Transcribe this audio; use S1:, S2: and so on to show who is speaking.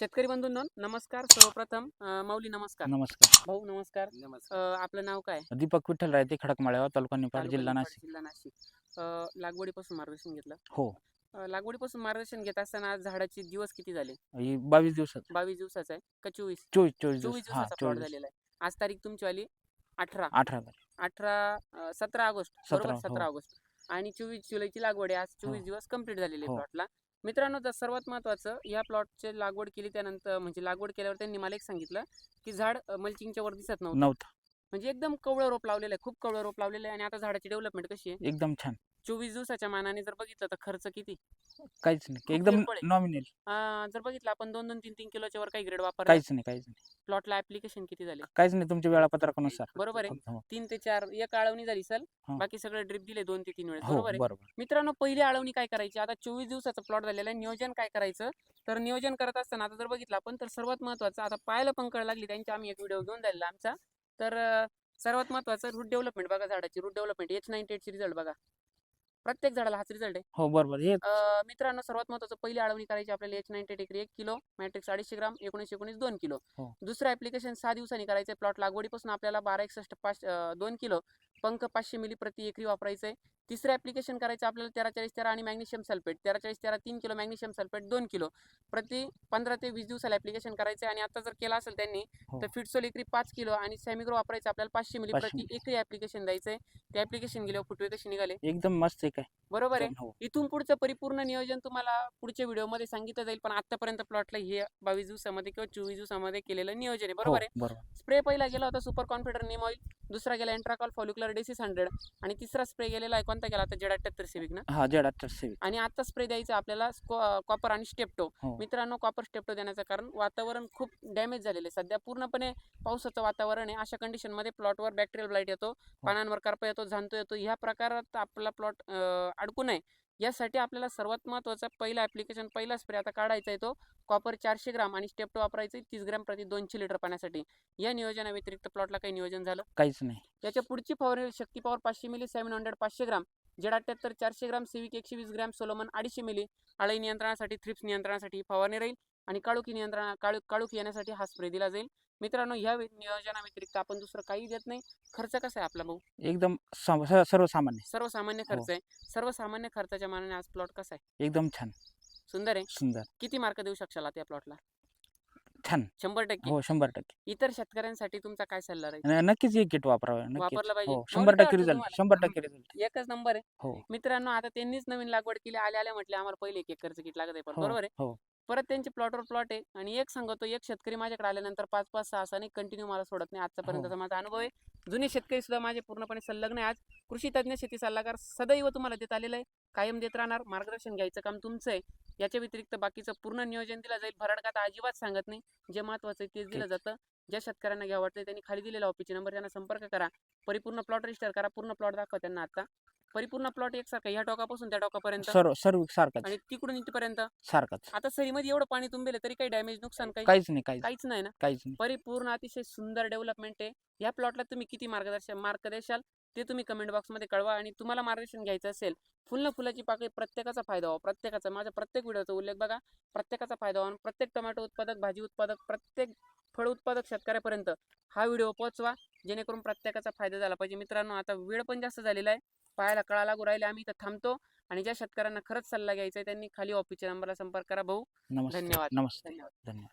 S1: शेतकरी बंधूंनो नमस्कार. सर्वप्रथम माऊली नमस्कार.
S2: नमस्कार.
S1: भाऊ नमस्कार.
S3: नमस्कार.
S1: आपलं नाव काय?
S2: दीपक विठ्ठल रायते, खडकमाळ्यावर, तालुका निफाड,
S1: तालुका
S2: जिल्हा
S1: निफाड,
S2: नाशिक.
S1: जिल्हा नाशिक. लागवडीपासून मार्गदर्शन घेतलं.
S2: हो.
S1: लागवडीपासून मार्गदर्शन घेत असताना आज झाडाचे दिवस किती झाले?
S2: ही 22 दिवसात
S1: 22 दिवसाचा आहे का 24?
S2: 24
S1: 24
S2: दिवस. हा,
S1: दिवसाचा प्लॉट
S2: 24
S1: झालेला आहे. आज तारीख तुमची आली 18
S2: 18
S1: 17 ऑगस्ट बरोबर.
S2: 17
S1: 17 ऑगस्ट आणि 24 जुलैची लागवड आहे. आज 24 दिवस कंप्लीट झालेले
S2: हो.
S1: प्लॉटला. मित्रांनो, तर सर्वात महत्त्वाचं, या प्लॉटची लागवड केली त्यानंतर म्हणजे लागवड केल्यावर त्यांनी मला एक सांगितलं की झाड मल्चिंगच्या वर दिसत नव्हतं. म्हणजे एकदम कवळं रोप लावलेलं आहे, खूप कवळं रोप लावलेलं आहे. आणि आता झाडाची डेव्हलपमेंट कशी आहे?
S2: एकदम छान.
S1: 24 दिवसाच्या मानाने जर बघितलं तर खर्च किती?
S2: काहीच नाही,
S1: खूप
S2: एकदम
S1: किरकोळ आहे.
S2: नॉमिनल.
S1: जर बघितलं आपण 2-2, 3-3 किलोच्या वर काही ग्रेड वापरले,
S2: काहीच नाही.
S1: प्लॉटला ऍप्लिकेशन किती झाले?
S2: काहीच नाही, तुमच्या वेळापत्रकानुसार.
S1: बरोबर आहे.
S2: हो.
S1: 3 ते 4 एक आळवणी झाली सर,
S2: हो.
S1: बाकी सगळे ड्रिप दिले 2 ते 3 वेळेस.
S2: हो,
S1: बरोबर आहे.
S2: बरोबर.
S1: मित्रांनो, पहिली आळवणी काय करायची? आता 24 दिवसाचा प्लॉट झालेला आहे. नियोजन काय करायचं? तर नियोजन करत असताना आता जर बघितलं आपण तर सर्वात महत्त्वाचं, आता पाहायला पण कळ लागली त्यांची, आम्ही एक व्हिडिओ घेऊन झालेला आमचा. तर सर्वात महत्त्वाचं रूट डेव्हलपमेंट बघा. झाडाची रूट डेव्हलपमेंट H98 ची रिझल्ट बघा. प्रत्येक झाडाला हाच रिझल्ट आहे.
S2: हो, बरोबर. हे
S1: मित्रांनो, सर्वात महत्त्वाचं, पहिली आळवणी करायची आपल्याला H98 एकरी 1 किलो, मॅट्रिक्स 250 ग्राम, 19-19 2 किलो.
S2: हो.
S1: दुसरं ऍप्लिकेशन 6 दिवसांनी करायचं. प्लॉट लागवडीपासून आपल्याला 1261 2 किलो, पंख 500 मिली प्रति एकरी वापरायचंय. तिसरं ऍप्लिकेशन करायचं आपल्याला 13-40-13 आणि magnesium sulphate 13-40-13 3 kilo, magnesium sulphate 2 kilo प्रति 15 ते 20 दिवसाला ऍप्लिकेशन करायचं. आणि आता जर केला असेल त्यांनी
S2: हो.
S1: तर फिटसोल एकरी 5 किलो आणि सॅमिग्रो वापरायचं आपल्याला 500 मिली
S2: 500
S1: प्रति एकरी ऍप्लिकेशन द्यायचंय. ते ऍप्लिकेशन गेल्यावर फुटवे कसे निघाले?
S2: एकदम मस्त आहे. काय
S1: बरोबर आहे.
S2: हो.
S1: इथून पुढचं परिपूर्ण नियोजन तुम्हाला पुढच्या व्हिडिओमध्ये सांगितलं जाईल. पण आतापर्यंत प्लॉटला हे 22 दिवसामध्ये किंवा 24 दिवसामध्ये केलेलं नियोजन आहे. बरोबर आहे.
S2: बरोबर.
S1: स्प्रे पहिला गेला होता सुपर कॉन्फिडर नीम ऑइल, दुसरा गेला एंट्राकॉल फॉलिक्युलर डिसीज 100 आणि तिसरा स्प्रे गेलेला आहे कोणता गेला आता? Z78 सिविक ना.
S2: हा, Z78
S1: आणि आता स्प्रे द्यायचा आपल्याला कॉपर आणि स्टेप्टो.
S2: हो.
S1: मित्रांनो, कॉपर स्टेप्टो देण्याचं कारण वातावरण खूप डॅमेज झालेलं आहे सध्या, पूर्णपणे पावसाचं वातावरण आहे. अशा कंडिशनमध्ये प्लॉटवर बॅक्टेरियल ब्लाइट येतो, पानांवर करपा येतो, झांतो येतो. ह्या प्रकारात आपला प्लॉट अडकू नये यासाठी आपल्याला सर्वात महत्त्वाचा पहिला ऍप्लिकेशन, पहिला स्प्रे आता काढायचा आहे तो कॉपर 400 ग्राम आणि स्टेप्टो वापरायचं 30 ग्राम प्रति 200 लिटर पाण्यासाठी. या नियोजनाव्यतिरिक्त प्लॉटला काही नियोजन झालं?
S2: काहीच नाही.
S1: याच्या पुढची फवारणी शक्ती पॉवर 500 मिली, 700 500 ग्राम, Z78 400 ग्राम, सिविक 120 ग्राम, सोलोमन 250 मिली. अळी नियंत्रणासाठी, थ्रिप्स नियंत्रणासाठी फवारणी राहील. आणि काळुकी येण्यासाठी हा स्प्रे दिला जाईल. मित्रांनो, ह्या नियोजनाव्यतिरिक्त आपण दुसरं काही देत नाही. खर्च कसा आहे आपला भाऊ?
S2: एकदम सर्वसामान्य.
S1: सर्वसामान्य खर्च आहे. सर्वसामान्य खर्चाच्या मानाने आज प्लॉट कसा आहे?
S2: एकदम छान.
S1: सुंदर आहे.
S2: सुंदर.
S1: किती मार्क देऊ शकशाल त्या प्लॉटला?
S2: छान.
S1: 100%.
S2: हो, 100%.
S1: इतर शेतकऱ्यांसाठी तुमचा काय सल्ला राहील?
S2: नक्कीच हे किट वापरावं. नक्कीच.
S1: वापरलं पाहिजे.
S2: हो,
S1: माऊली, काय
S2: 100%
S1: वाटतं
S2: रिझल्ट.
S1: तुम्हाला?
S2: 100% रिझल्ट.
S1: एकच नंबर आहे.
S2: हो.
S1: मित्रांनो, आता त्यांनीच नवीन लागवड केली, आले म्हटले आम्हाला पहिले 1 एकरचं किट लागत आहे. पण
S2: हो.
S1: बरोबर आहे.
S2: हो.
S1: परत त्यांचे प्लॉटवर प्लॉट आहे. आणि एक सांगतो, एक शेतकरी माझ्याकडे आल्यानंतर 5-5 6 नाही कंटिन्यू मला सोडत नाही. आजपर्यंतचा माझा अनुभव आहे. जुने शेतकरी सुद्धा माझे पूर्णपणे संलग्न आहे. आज कृषी तज्ञ शेती सल्लागार सदैव तुम्हाला देत आलेला आहे, कायम देत राहणार. मार्गदर्शन घ्यायचं काम तुमचं आहे. याच्या व्यतिरिक्त बाकीचं पूर्ण नियोजन दिलं जाईल. भरडगात अजिबात सांगत नाही. जे महत्त्वाचं आहे तेच दिलं जातं. ज्या शेतकऱ्यांना घ्या वाटतं त्यांनी खाली दिलेला ऑफिसचे नंबर, त्यांना संपर्क करा. परिपूर्ण प्लॉट रजिस्टर करा. पूर्ण प्लॉट दाखवा त्यांना. आता परिपूर्ण प्लॉट एकसारखा, ह्या टोकापासून त्या टोकापर्यंत
S2: सर्व सारखाच.
S1: आणि तिकडून इथपर्यंत
S2: सारखाच.
S1: आता सरीमध्ये एवढं पाणी तुंबेल तरी काही डॅमेज, नुकसान
S2: काहीच नाही.
S1: काहीच नाही ना.
S2: काहीच नाही.
S1: परिपूर्ण अतिशय सुंदर डेव्हलपमेंट आहे. या प्लॉटला तुम्ही किती मार्क देशाल ते तुम्ही कमेंट बॉक्समध्ये कळवा. आणि तुम्हाला मार्गदर्शन घ्यायचं असेल, फुलाची पाकळी, प्रत्येकाचा फायदा व्हावा. प्रत्येकाचा, माझ्या प्रत्येक व्हिडिओचा उल्लेख बघा, प्रत्येकाचा फायदा व्हावा. प्रत्येक टोमॅटो उत्पादक, भाजी उत्पादक, प्रत्येक फळ उत्पादक शेतकऱ्यापर्यंत हा व्हिडिओ पोहोचवा, जेणेकरून प्रत्येकाचा फायदा झाला पाहिजे. मित्रांनो, आता वेळ पण जास्त झालेला आहे, पाहायला कळा लागू राहिले. आम्ही इथं थांबतो. आणि ज्या शेतकऱ्यांना खरंच सल्ला घ्यायचा आहे त्यांनी खाली ऑफिसच्या नंबरला संपर्क करा. भाऊ, धन्यवाद.
S2: नमस्ते. धन्यवाद.